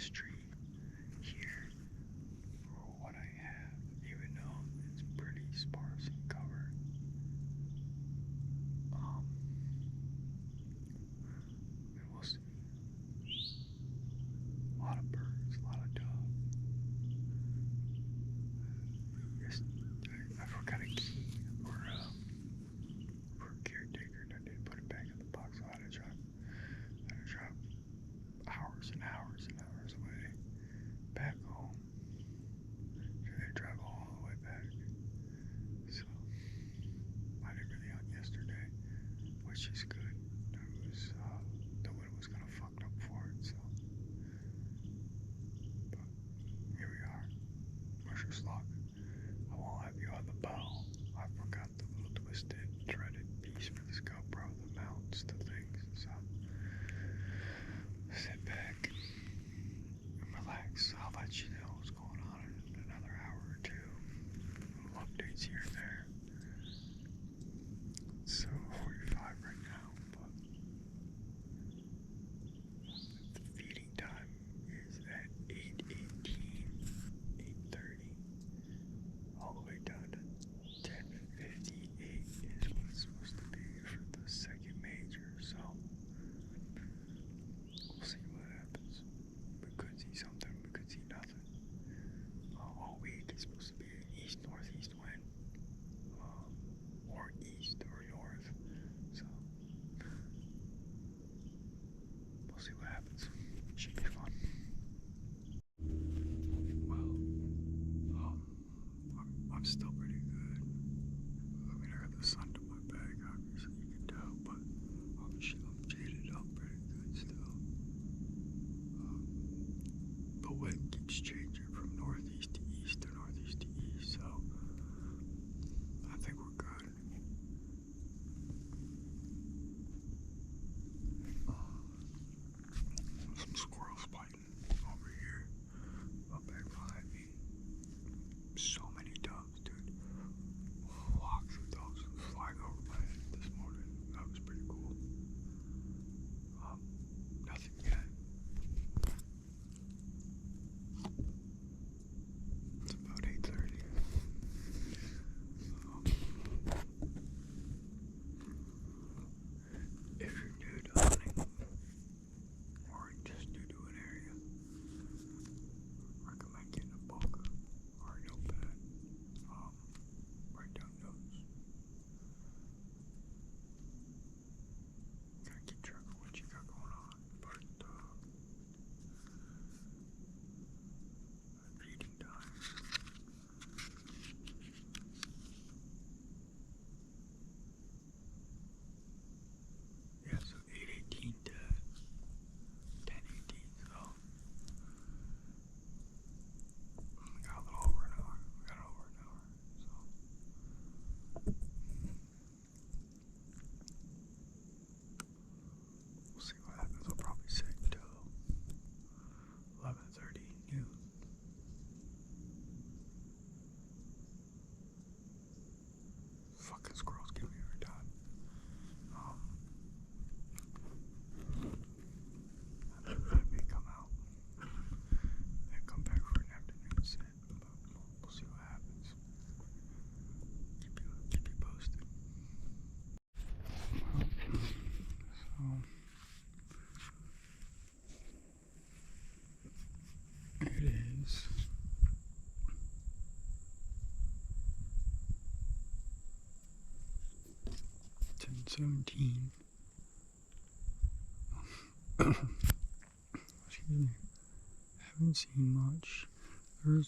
history here for what I have, even though it's pretty sparse and covered. We'll see. A lot of birds, a lot of doves. Yes, I forgot a key for a caretaker, and I didn't put it back in the box, so I had to drive hours and hours and hours away back home. I had to drive all the way back. So I didn't really hunt yesterday, which is good. It was the wind was kind of fucked up for it, so. But here we are. Wish us luck. I won't have you on the bow. I forgot the little twisted, threaded piece for this GoPro, the mounts, the things. So sit back and relax. I'll let you know what's going on in another hour or two. Little updates here and there. It's 7:45 right now, but the feeding time is at 8:18, 8:30, all the way down to 10:58 is what it's supposed to be for the second major, so we'll see what happens. We could see something, we could see nothing. All week it's supposed to be an east-northeast wind, or east or north, so we'll see what happens. Should be fun. Well, I'm still pretty good. I mean, I got the sun to my back, obviously you can tell, but I'm jaded up pretty good still. The wind keeps changing from northeast to east or northeast to east, so I think we're good. Some squirrels fighting over here, up back behind me. So many doves, dude. Flocks of doves flying over my head this morning. That was pretty cool. Nothing yet. It's about 8:30. If you're new to hunting, or just new to an area, recommend getting a book or a notepad. Write down notes. Gotta keep track of what you got going on. But feeding time. Yeah, so 8:18 to 10:18, so we got a little over an hour. We got over an hour, so we'll see what happens. I'll probably sit till 11:30 noon. Fucking squirrels give me a hard time. I may come out and come back for an afternoon sit, but we'll see what happens. Keep you posted. So it is 10:17. Excuse me. Haven't seen much. I heard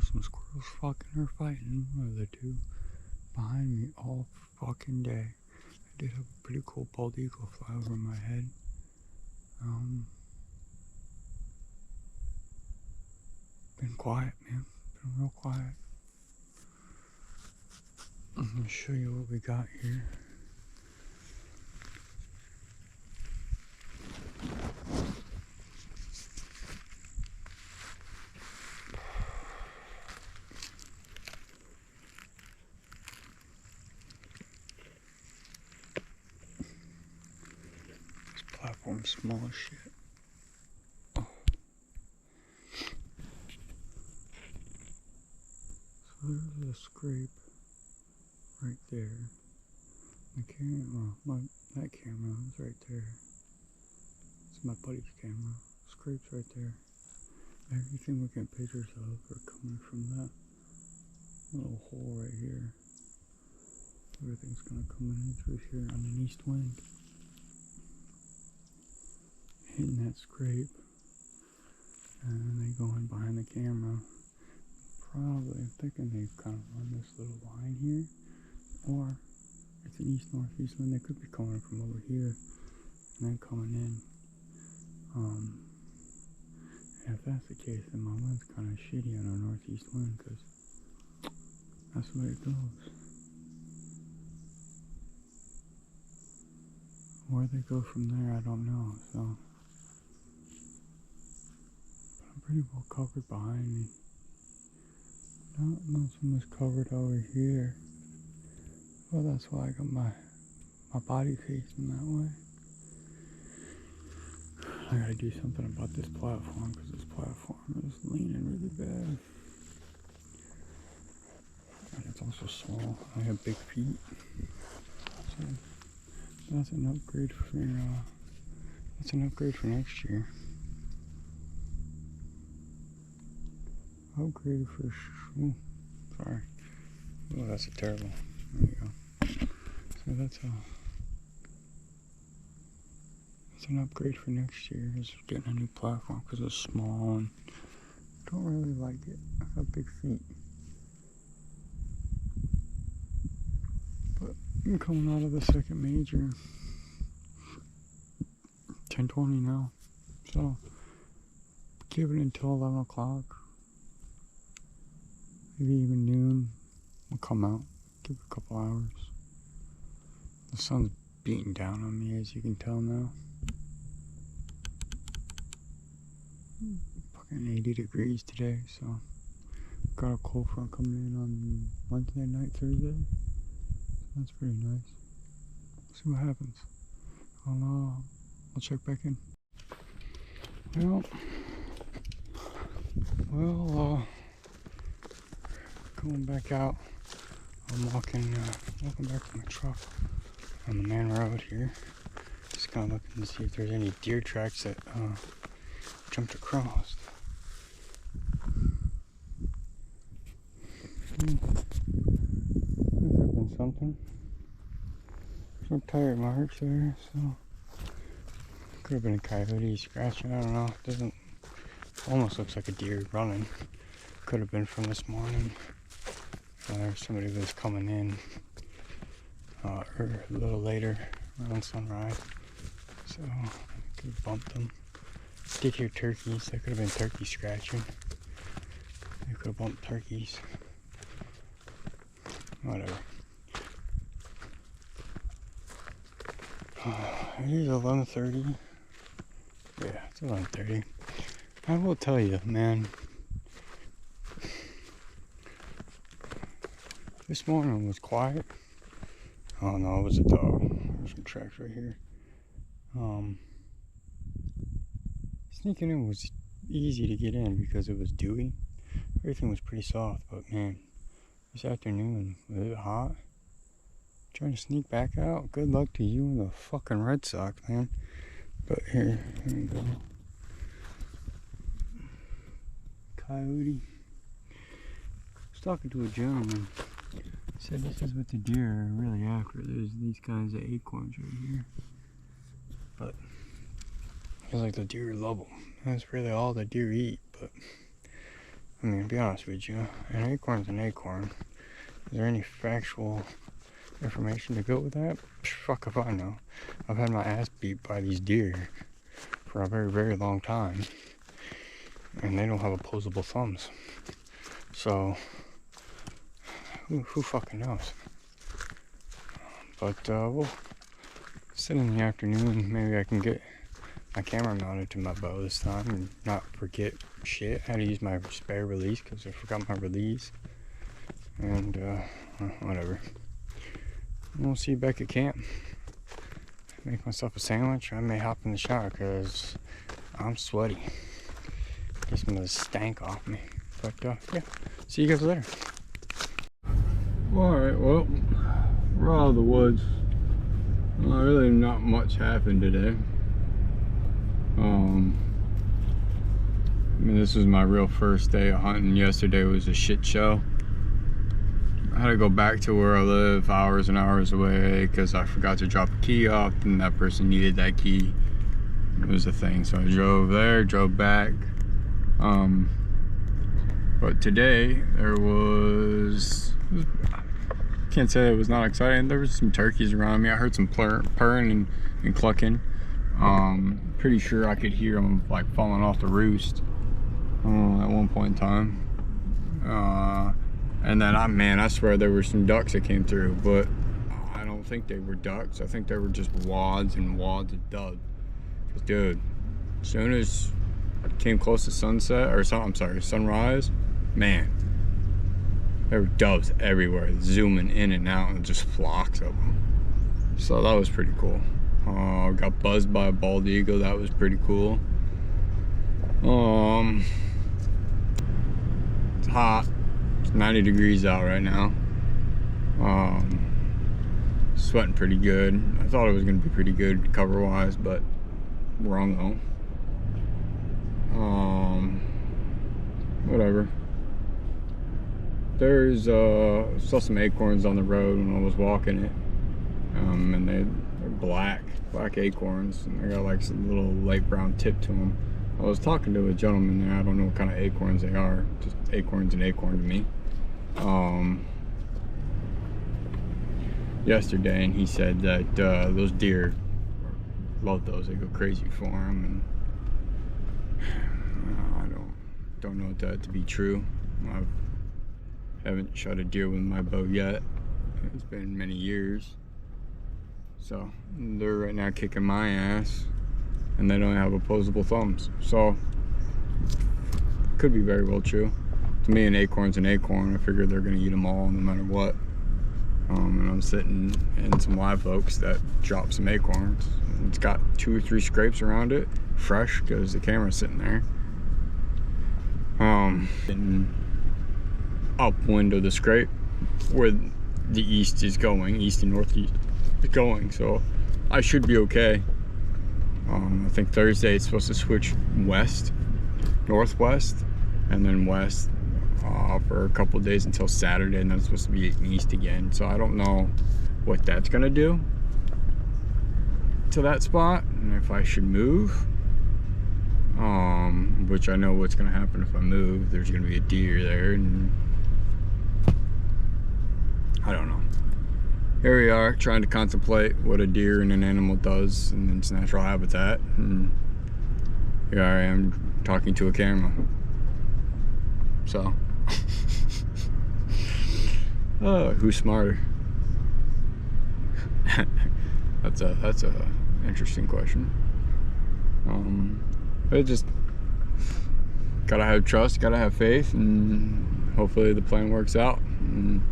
some squirrels fucking or fighting, one of the two, behind me all fucking day. I did have a pretty cool bald eagle fly over my head. Been quiet, man. Been real quiet. I'm gonna show you what we got here. This platform's small as shit. Oh. So there's a scrape right there. The camera, that camera is right there. It's my buddy's camera. Scrapes right there. Everything we get pictures of are coming from that little hole right here. Everything's gonna come in through here on an east wind. Hitting that scrape. And then they go in behind the camera. Probably, I'm thinking they've kind of run this little line here. Or it's an east-northeast wind. They could be coming from over here and then coming in. And if that's the case, then my wind's kind of shitty on a northeast wind because that's the way it goes. Where they go from there, I don't know. So, but I'm pretty well covered behind me. Not so much covered over here. Well, that's why I got my body facing that way. I gotta do something about this platform because this platform is leaning really bad. And it's also small. I have big feet. So that's an upgrade for next year. Upgrade for sorry. Oh, that's a terrible. There you go. So that's an upgrade for next year. Is getting a new platform because it's small and don't really like it. I got big feet. But I'm coming out of the second major. 10:20 now. So give it until 11 o'clock. Maybe even noon. I'll come out. Give it a couple hours. The sun's beating down on me, as you can tell now. Fucking 80 degrees today, so got a cold front coming in on Wednesday night, Thursday. So that's pretty nice. See what happens. I'll check back in. Well, going back out. I'm walking back to my truck on the main road here. Just kind of looking to see if there's any deer tracks that jumped across. There could have been something. Some tire marks there, so could have been a coyote scratching. I don't know. It doesn't. Almost looks like a deer running. Could have been from this morning. Somebody was coming in or a little later around sunrise, so I could have bumped them. Did hear turkeys. That could have been turkey scratching. They could have bumped turkeys. Whatever. It is 11:30. Yeah, it's 11:30. I will tell you, man. This morning was quiet. Oh no, it was a dog. There's some tracks right here. Sneaking in was easy to get in because it was dewy. Everything was pretty soft, but man, this afternoon was it hot. Trying to sneak back out. Good luck to you and the fucking Red Sox, man. But here we go. Coyote. I was talking to a gentleman. Said this is what the deer are really after. There's these kinds of acorns right here. But I feel like the deer love them. That's really all the deer eat. But I mean, to be honest with you, an acorn's an acorn. Is there any factual information to go with that? Fuck if I know. I've had my ass beat by these deer for a very, very long time. And they don't have opposable thumbs. So who fucking knows? But we'll sit in the afternoon. Maybe I can get my camera mounted to my bow this time and not forget shit. I had to use my spare release because I forgot my release. And whatever. We'll see you back at camp. Make myself a sandwich. I may hop in the shower because I'm sweaty. Get some of the stank off me. But yeah, see you guys later. Alright, well, we're out of the woods. Really not much happened today. I mean, this was my real first day of hunting. Yesterday was a shit show. I had to go back to where I live, hours and hours away, because I forgot to drop a key off and that person needed that key. It was a thing, so I drove there, drove back. But today there can't say it was not exciting. There was some turkeys around me. I heard some purring and clucking. Pretty sure I could hear them like falling off the roost at one point in time. And then I swear there were some ducks that came through, but I don't think they were ducks. I think they were just wads and wads of doves. Dude, as soon as it came close to sunrise, man, there were doves everywhere, zooming in and out, and just flocks of them. So that was pretty cool. Got buzzed by a bald eagle. That was pretty cool. It's hot. It's 90 degrees out right now. Sweating pretty good. I thought it was gonna be pretty good cover-wise, but wrong though. Whatever. There's saw some acorns on the road when I was walking it, and they're black acorns, and they got like some little light brown tip to them. I was talking to a gentleman there. I don't know what kind of acorns they are. Just acorn's an acorn to me. Yesterday, and he said that those deer love those. They go crazy for them, and I don't know that to be true. I haven't shot a deer with my bow yet. It's been many years. So they're right now kicking my ass, and they don't have opposable thumbs. So could be very well true. To me, an acorn's an acorn. I figure they're gonna eat them all no matter what. And I'm sitting in some live oaks that dropped some acorns. It's got 2 or 3 scrapes around it, fresh, because the camera's sitting there. Getting upwind of the scrape where the east is going, east and northeast is going, so I should be okay. I think Thursday it's supposed to switch west, northwest, and then west for a couple of days until Saturday, and then it's supposed to be east again. So I don't know what that's gonna do to that spot, and if I should move. Which I know what's gonna happen if I move. There's gonna be a deer there, and I don't know. Here we are trying to contemplate what a deer and an animal does in its natural habitat, and here I am talking to a camera. So who's smarter? That's a interesting question. It just gotta have trust, gotta have faith, and hopefully the plan works out. And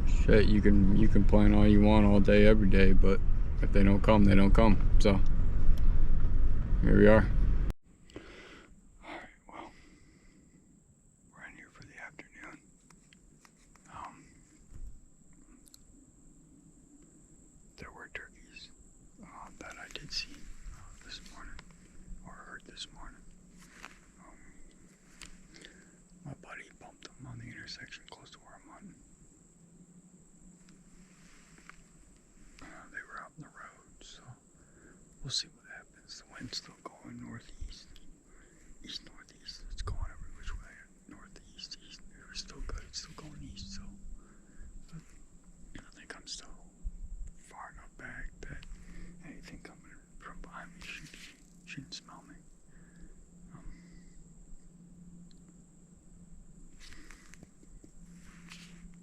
shit, you can plan all you want all day, every day, but if they don't come, they don't come. So here we are. Alright, well, we're in here for the afternoon. There were turkeys that I did see this morning, or heard this morning. My buddy bumped them on the intersection close to where I'm hunting. They were out in the road, so we'll see what happens. The wind's still going northeast, east northeast. It's going every which way. Northeast, east. It's still good. It's still going east. So I think I'm still far enough back that anything coming from behind me shouldn't smell me.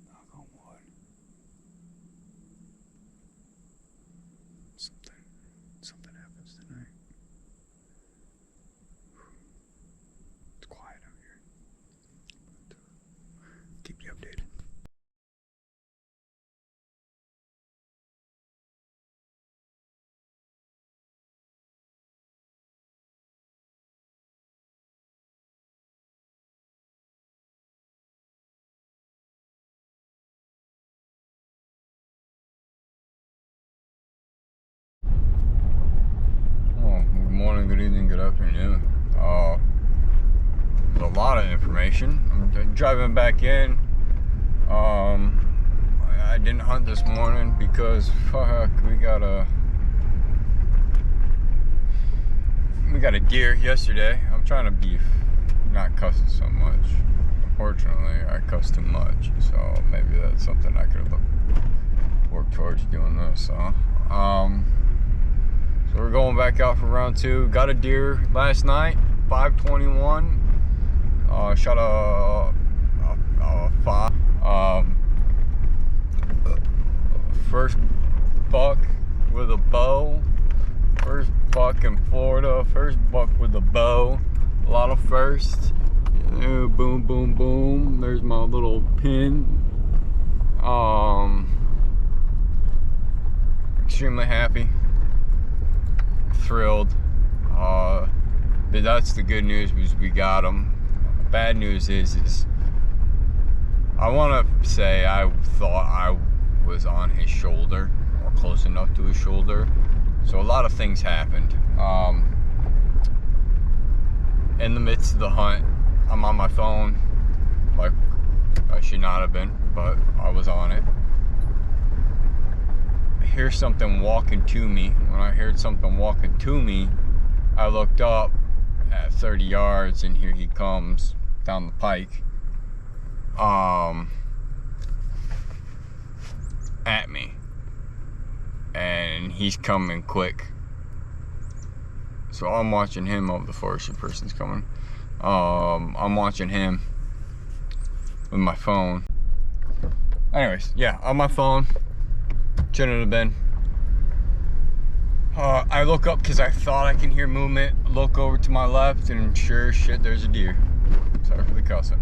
Knock on wood. Something happens tonight. It's quiet out here. But, keep you updated. morning, good evening, good afternoon. There's a lot of information. I'm driving back in. I didn't hunt this morning because fuck, we got a deer yesterday. I'm trying to be not cussing so much. Unfortunately, I cuss too much, so maybe that's something I could have worked towards doing this. So we're going back out for round 2. Got a deer last night, 521. Shot a 5. First buck with a bow. First buck in Florida. First buck with a bow. A lot of firsts. Boom, boom, boom. There's my little pin. Extremely happy. Thrilled. But that's the good news, because we got him. Bad news is I want to say I thought I was on his shoulder, or close enough to his shoulder. So a lot of things happened. In the midst of the hunt, I'm on my phone, like I should not have been, but I was on it. I hear something walking to me. When I heard something walking to me, I looked up at 30 yards, and here he comes down the pike, at me, and he's coming quick. So I'm watching him. Oh, the forestry person's coming. I'm watching him with my phone. Anyways, yeah, on my phone. Shouldn't have been. I look up because I thought I can hear movement. Look over to my left, and sure as shit, there's a deer. Sorry for the cussing.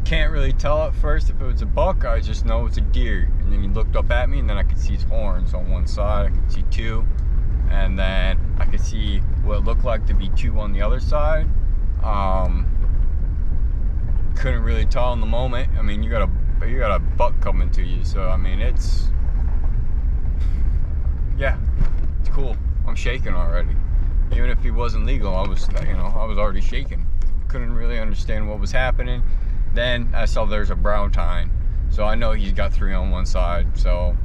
Can't really tell at first if it was a buck. I just know it's a deer. And then he looked up at me, and then I could see his horns on one side. I could see 2, and then I could see what looked like to be 2 on the other side. Couldn't really tell in the moment. I mean, you got a buck coming to you, so I mean, it's cool. I'm shaking already. Even if he wasn't legal, I was already shaking. Couldn't really understand what was happening. Then I saw there's a brown tine, so I know he's got 3 on one side. So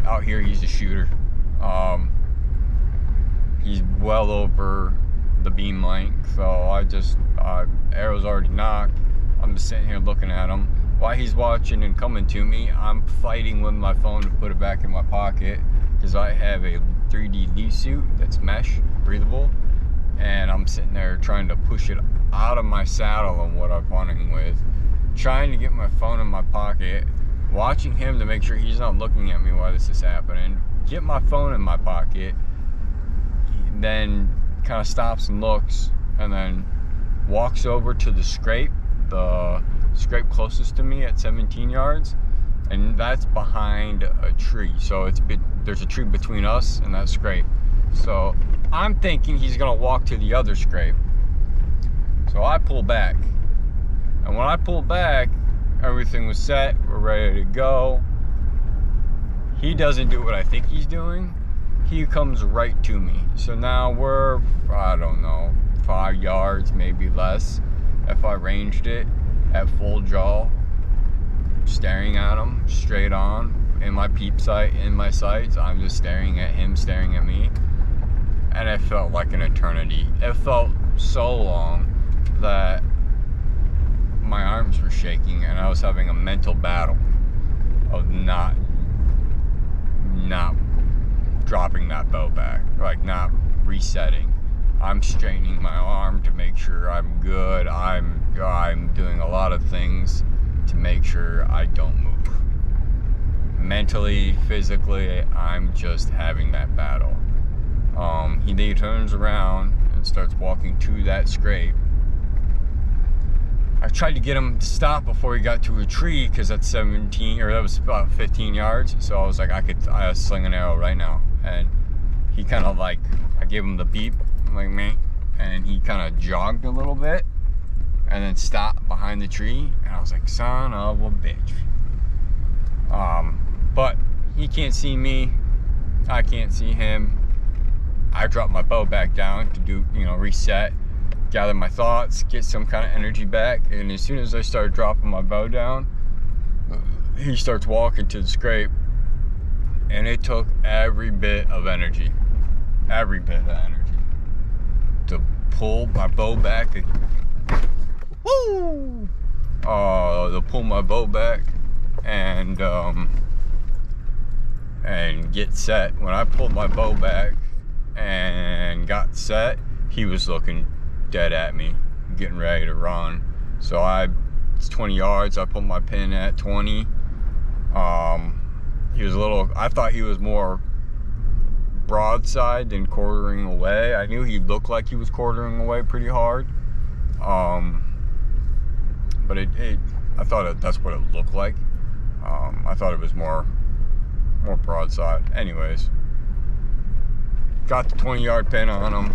out here, he's a shooter. He's well over the beam length, so arrow's already knocked. I'm just sitting here looking at him. While he's watching and coming to me, I'm fighting with my phone to put it back in my pocket, because I have a 3D leaf suit that's mesh, breathable, and I'm sitting there trying to push it out of my saddle and what I'm hunting with, trying to get my phone in my pocket, watching him to make sure he's not looking at me while this is happening, get my phone in my pocket, then kind of stops and looks, and then walks over to the scrape closest to me at 17 yards, and that's behind a tree. So there's a tree between us and that scrape. So I'm thinking he's gonna walk to the other scrape. So I pull back, and when I pull back, everything was set. We're ready to go. He doesn't do what I think he's doing. He comes right to me. So now we're, I don't know, 5 yards, maybe less, if I ranged it at full jaw, staring at him straight on in my peep sight, in my sights. I'm just staring at him, staring at me, and it felt like an eternity. It felt so long that my arms were shaking, and I was having a mental battle of not dropping that bow back, like not resetting. I'm straightening my arm to make sure I'm good. I'm doing a lot of things to make sure I don't move. Mentally, physically, I'm just having that battle. He turns around and starts walking to that scrape. I tried to get him to stop before he got to a tree, because that's that was about 15 yards. So I was like, I sling an arrow right now. And he kind of like, I gave him the beep, I'm like, meh, and he kind of jogged a little bit and then stopped behind the tree, and I was like, son of a bitch. But he can't see me. I can't see him. I drop my bow back down to do, reset, gather my thoughts, get some kind of energy back. And as soon as I start dropping my bow down, he starts walking to the scrape. And it took every bit of energy to pull my bow back. Woo! To pull my bow back and get set. When I pulled my bow back and got set, he was looking dead at me, getting ready to run. So it's 20 yards. I put my pin at 20. He was I thought he was more broadside than quartering away. I knew he looked like he was quartering away pretty hard. But I thought that's what it looked like. I thought it was more broadside. Anyways, got the 20-yard pin on him.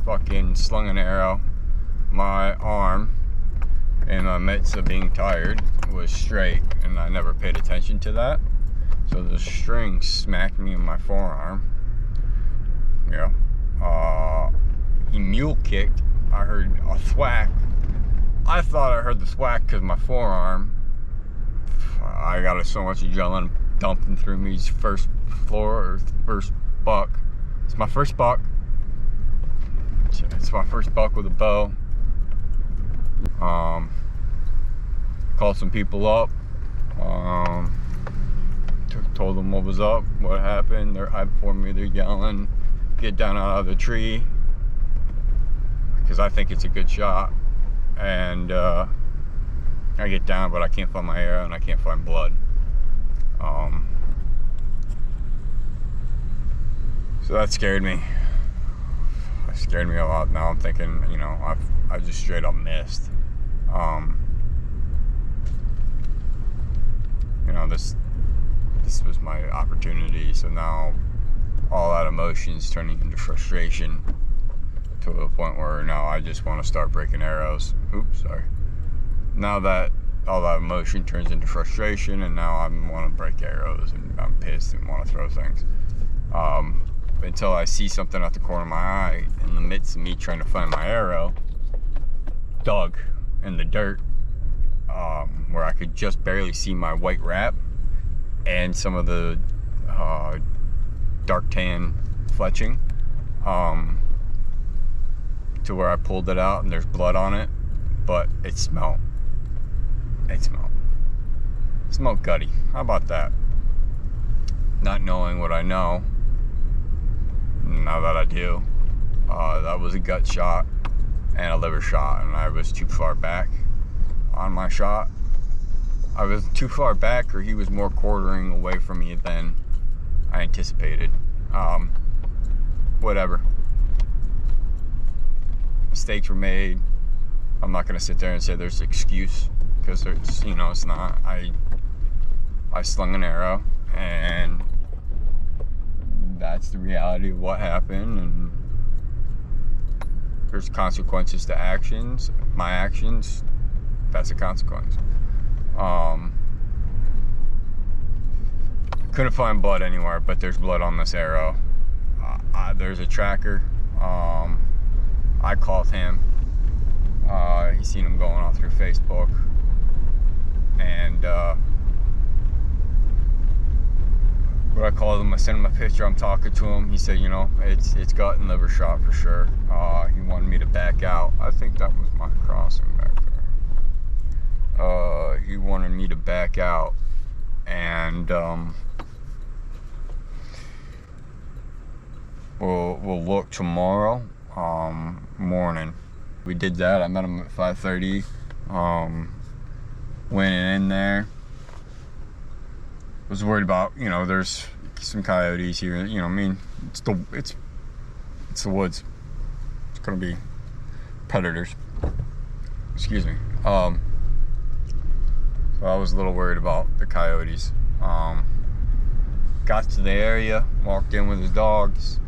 Fucking slung an arrow. My arm, in the midst of being tired, was straight, and I never paid attention to that. So the string smacked me in my forearm. Yeah. He mule kicked. I heard a thwack. I thought I heard the thwack because my forearm. I got so much adrenaline dumping through me. First buck. It's my first buck. It's my first buck with a bow. Called some people up. Told them what was up, what happened. They're high before me. They're yelling, "Get down out of the tree," because I think it's a good shot. And I get down, but I can't find my arrow and I can't find blood. So that scared me. It scared me a lot. Now I'm thinking, I just straight up missed. This was my opportunity. So now all that emotion's turning into frustration to the point where now I just want to start breaking arrows. Oops, sorry. Now that all that emotion turns into frustration, and now I want to break arrows, and I'm pissed and want to throw things. Until I see something at the corner of my eye, in the midst of me trying to find my arrow, dug in the dirt, where I could just barely see my white wrap and some of the dark tan fletching, to where I pulled it out and there's blood on it, but it smelled gutty. How about that? Not knowing what I know, now that I do, that was a gut shot and a liver shot, and I was too far back on my shot. I was too far back, or he was more quartering away from me than I anticipated. Whatever. Mistakes were made. I'm not gonna sit there and say there's an excuse, because there's, it's not. I slung an arrow, and that's the reality of what happened, and there's consequences to actions. My actions, that's a consequence. Couldn't find blood anywhere, but there's blood on this arrow. There's a tracker. I called him. He seen him going off through Facebook, and when I called him, I sent him a picture. I'm talking to him. He said, it's gut and liver shot for sure. He wanted me to back out. I think that was my crossing back there. He wanted me to back out, and we'll look tomorrow morning. We did that. I met him at 5:30. Went in there. Was worried about, there's some coyotes here. It's the woods. It's gonna be predators. Excuse me. So I was a little worried about the coyotes. Got to the area, walked in with his dogs.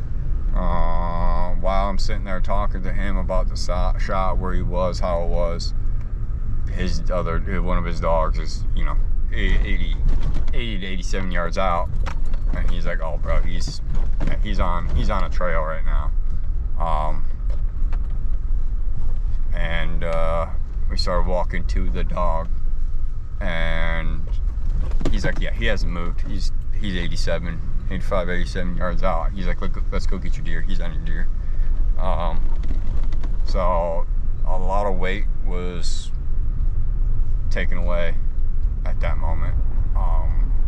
While I'm sitting there talking to him about the shot, where he was, how it was, one of his dogs is, 80 to 87 yards out, and he's like, "Oh, bro, he's on a trail right now." And we started walking to the dog, and he's like, "Yeah, he hasn't moved. He's 87 yards out." He's like, "Look, let's go get your deer. He's on your deer." So a lot of weight was taken away at that moment,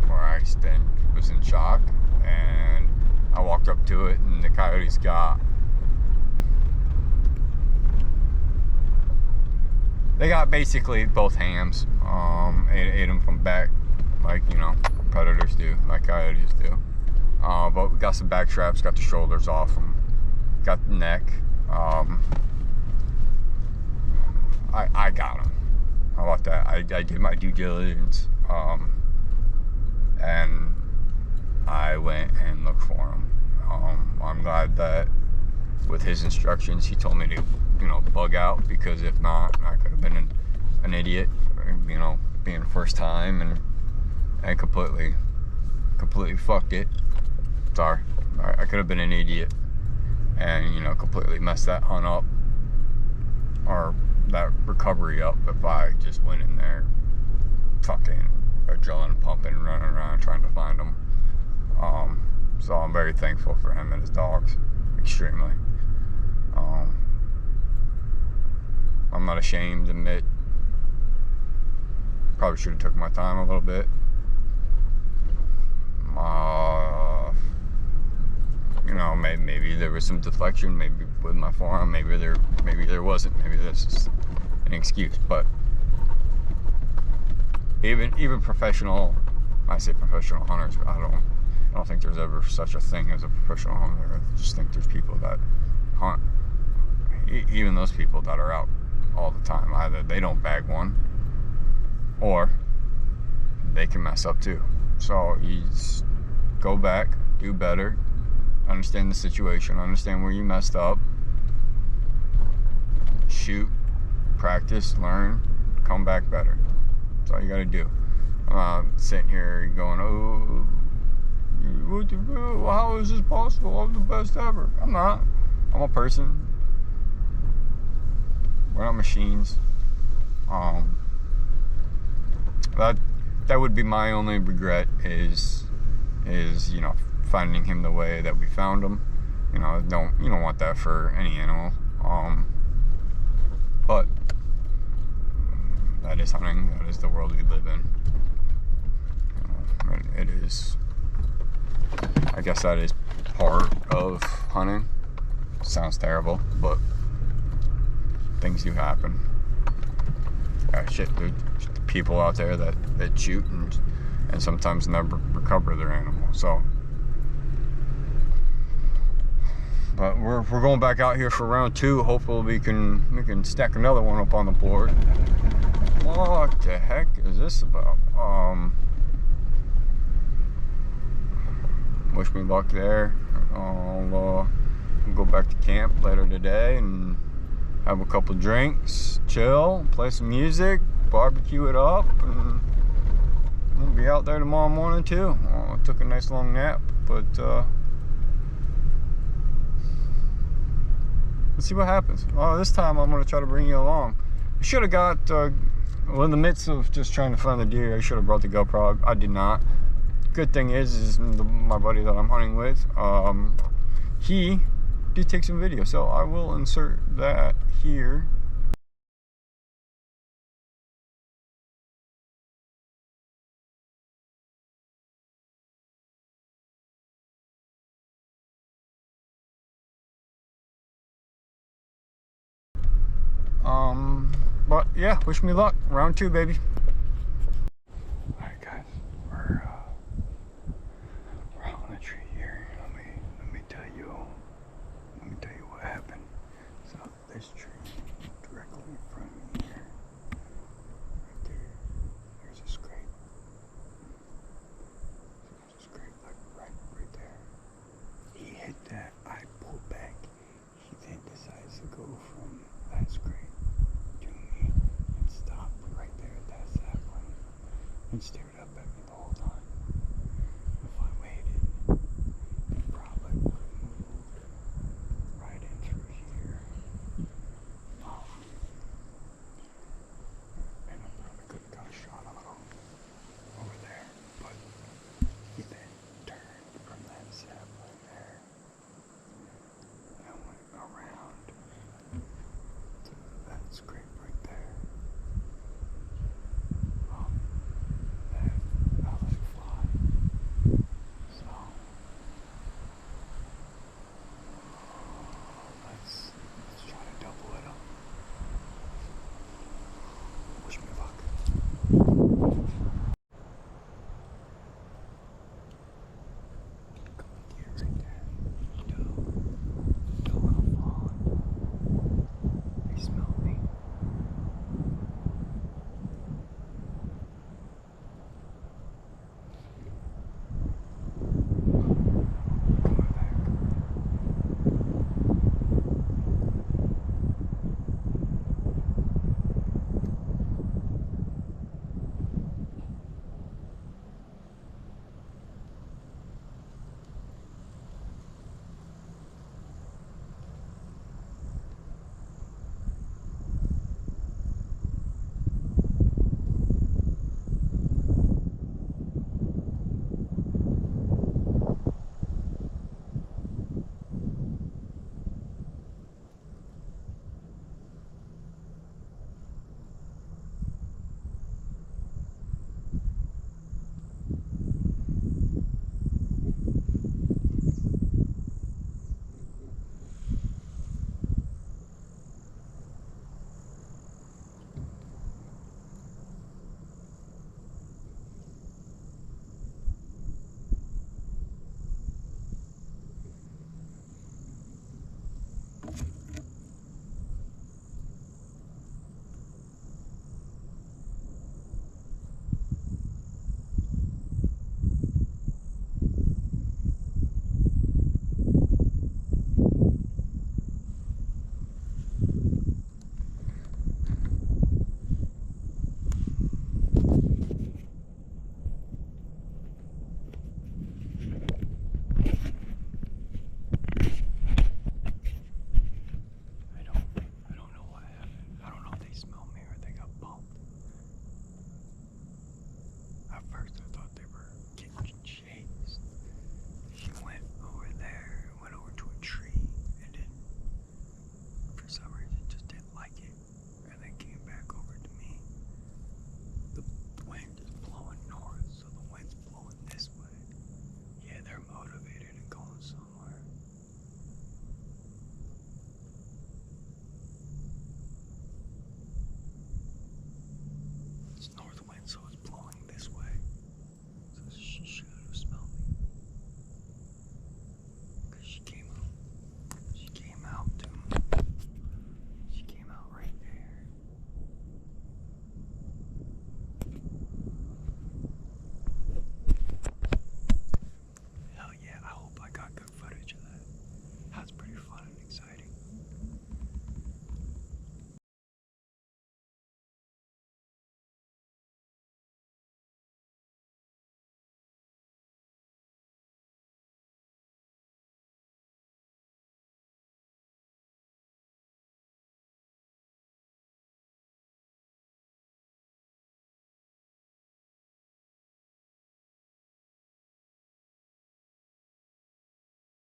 where I then was in shock, and I walked up to it, and the coyotes got basically both hams. Ate them from back, like, you know, predators do, like coyotes do. But we got some back straps, got the shoulders off them, got the neck. I got them. How about that? I did my due diligence, and I went and looked for him. I'm glad that with his instructions, he told me to, you know, bug out, because if not, I could have been an idiot, you know, being first time, and completely fucked it. Sorry, I could have been an idiot, and, you know, completely messed that hunt up, or that recovery up, if I just went in there fucking adrenaline pumping, running around trying to find them. So I'm very thankful for him and his dogs, extremely. I'm not ashamed to admit, probably should have took my time a little bit. You know, maybe there was some deflection, maybe with my forearm, maybe there wasn't, maybe that's just an excuse. But even professional, I say professional hunters, I don't think there's ever such a thing as a professional hunter. I just think there's people that hunt, even those people that are out all the time, either they don't bag one, or they can mess up too. So you just go back, do better, understand the situation, understand where you messed up, shoot, practice, learn, come back better. That's all you gotta do. I'm not sitting here going, "Oh, how is this possible? I'm the best ever." I'm not. I'm a person. We're not machines. That would be my only regret is you know, finding him the way that we found him. You know, you don't want that for any animal. But that is hunting. That is the world we live in. You know, it is. I guess that is part of hunting. Sounds terrible, but things do happen. Shit, there's people out there that shoot and sometimes never recover their animal. So, but we're going back out here for round 2. Hopefully we can stack another one up on the board. What the heck is this about? Wish me luck there. I'll go back to camp later today and have a couple drinks, chill, play some music, barbecue it up, and we'll be out there tomorrow morning too. I took a nice long nap, but let's see what happens. This time I'm going to try to bring you along. I should have got, well, in the midst of just trying to find the deer, I should have brought the GoPro. I did not. Good thing is my buddy that I'm hunting with, he did take some video, so I will insert that here. But yeah, wish me luck. Round 2, baby. Alright guys, we're on a tree here. Let me tell you what happened. So this tree